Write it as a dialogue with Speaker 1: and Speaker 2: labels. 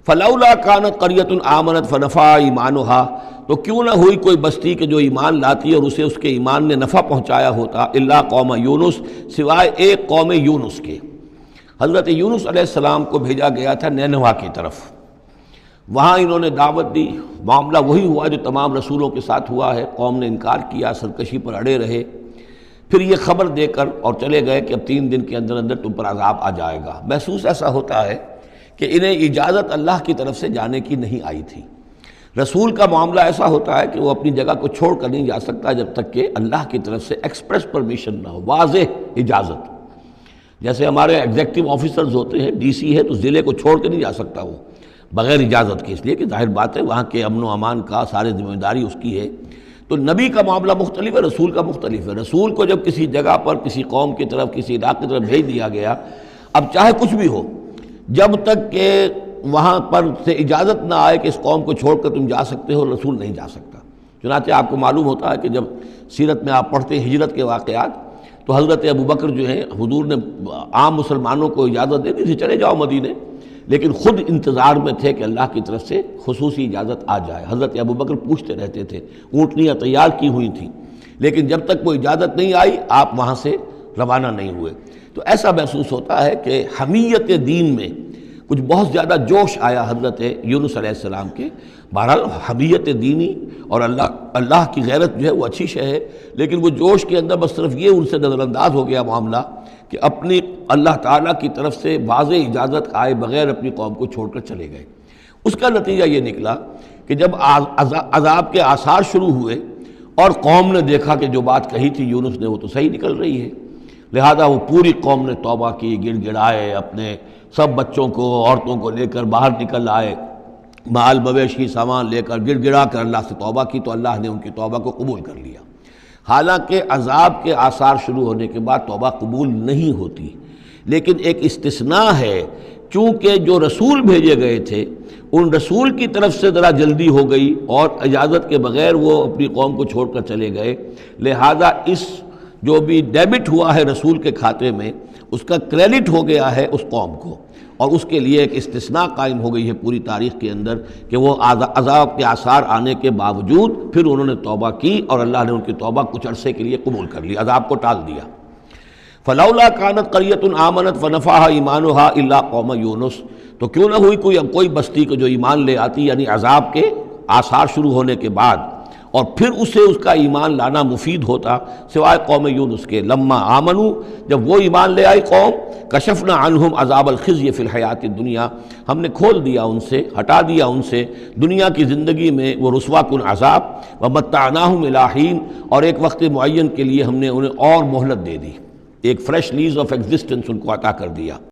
Speaker 1: فلولا کانت قریۃ آمنت فنفعها ایمانها، تو کیوں نہ ہوئی کوئی بستی کہ جو ایمان لاتی اور اسے اس کے ایمان نے نفع پہنچایا ہوتا، الا قوم یونس، سوائے ایک قوم یونس کے۔ حضرت یونس علیہ السلام کو بھیجا گیا تھا نینوا کی طرف، وہاں انہوں نے دعوت دی، معاملہ وہی ہوا جو تمام رسولوں کے ساتھ ہوا ہے، قوم نے انکار کیا، سرکشی پر اڑے رہے، پھر یہ خبر دے کر اور چلے گئے کہ اب 3 دن کے اندر اندر تم پر عذاب آ جائے گا۔ محسوس ایسا ہوتا ہے کہ انہیں اجازت اللہ کی طرف سے جانے کی نہیں آئی تھی۔ رسول کا معاملہ ایسا ہوتا ہے کہ وہ اپنی جگہ کو چھوڑ کر نہیں جا سکتا جب تک کہ اللہ کی طرف سے ایکسپریس پرمیشن نہ ہو، واضح اجازت۔ جیسے ہمارے ایگزیکٹو آفیسرز ہوتے ہیں، ڈی سی ہے تو ضلع کو چھوڑ کے نہیں جا سکتا وہ بغیر اجازت کے، اس لیے کہ ظاہر بات ہے وہاں کے امن و امان کا سارے ذمہ داری اس کی ہے۔ تو نبی کا معاملہ مختلف ہے، رسول کا مختلف ہے۔ رسول کو جب کسی جگہ پر کسی قوم کی طرف کسی علاقے کی طرف بھیج دیا گیا، اب چاہے کچھ بھی ہو، جب تک کہ وہاں پر سے اجازت نہ آئے کہ اس قوم کو چھوڑ کر تم جا سکتے ہو، رسول نہیں جا سکتا۔ چنانچہ آپ کو معلوم ہوتا ہے کہ جب سیرت میں آپ پڑھتے ہیں ہجرت کے واقعات، تو حضرت ابوبکر جو ہیں، حضور نے عام مسلمانوں کو اجازت دے دی تھی چلے جاؤ مدینے، لیکن خود انتظار میں تھے کہ اللہ کی طرف سے خصوصی اجازت آ جائے۔ حضرت ابوبکر پوچھتے رہتے تھے، اونٹنیاں تیار کی ہوئی تھیں، لیکن جب تک وہ اجازت نہیں آئی آپ وہاں سے روانہ نہیں ہوئے۔ تو ایسا محسوس ہوتا ہے کہ حمیت دین میں کچھ بہت زیادہ جوش آیا حضرت یونس علیہ السلام کے۔ بہرحال حمیت دینی اور اللہ کی غیرت جو ہے وہ اچھی شے ہے، لیکن وہ جوش کے اندر بس صرف یہ ان سے نظر انداز ہو گیا معاملہ کہ اپنی اللہ تعالیٰ کی طرف سے واضح اجازت آئے بغیر اپنی قوم کو چھوڑ کر چلے گئے۔ اس کا نتیجہ یہ نکلا کہ جب عذاب کے آثار شروع ہوئے اور قوم نے دیکھا کہ جو بات کہی تھی یونس نے وہ تو صحیح نکل رہی ہے، لہذا وہ پوری قوم نے توبہ کی، گڑ گڑائے، اپنے سب بچوں کو عورتوں کو لے کر باہر نکل آئے، مال مویشی سامان لے کر گڑ گڑا کر اللہ سے توبہ کی، تو اللہ نے ان کی توبہ کو قبول کر لیا۔ حالانکہ عذاب کے آثار شروع ہونے کے بعد توبہ قبول نہیں ہوتی، لیکن ایک استثناء ہے، چونکہ جو رسول بھیجے گئے تھے ان رسول کی طرف سے ذرا جلدی ہو گئی اور اجازت کے بغیر وہ اپنی قوم کو چھوڑ کر چلے گئے، لہذا اس جو بھی ڈیبٹ ہوا ہے رسول کے کھاتے میں اس کا کریڈٹ ہو گیا ہے اس قوم کو، اور اس کے لیے ایک استثناء قائم ہو گئی ہے پوری تاریخ کے اندر کہ وہ عذاب کے آثار آنے کے باوجود پھر انہوں نے توبہ کی اور اللہ نے ان کی توبہ کچھ عرصے کے لیے قبول کر لی، عذاب کو ٹال دیا۔ فلولا کانت قریۃ آمنت فنفعها ایمانها الا قوم یونس، تو کیوں نہ ہوئی کوئی بستی کو جو ایمان لے آتی، یعنی عذاب کے آثار شروع ہونے کے بعد، اور پھر اسے اس کا ایمان لانا مفید ہوتا، سوائے قوم یونس کے۔ لما آمنوا، جب وہ ایمان لے آئی قوم، کشفنا عنہم عذاب الخزي فی الحیات الدنیا، ہم نے کھول دیا ان سے، ہٹا دیا ان سے دنیا کی زندگی میں وہ رسوا کن عذاب، ومتعناہم الی حین، اور ایک وقت معین کے لیے ہم نے انہیں اور مہلت دے دی، ایک فریش لیز آف ایگزسٹنس ان کو عطا کر دیا۔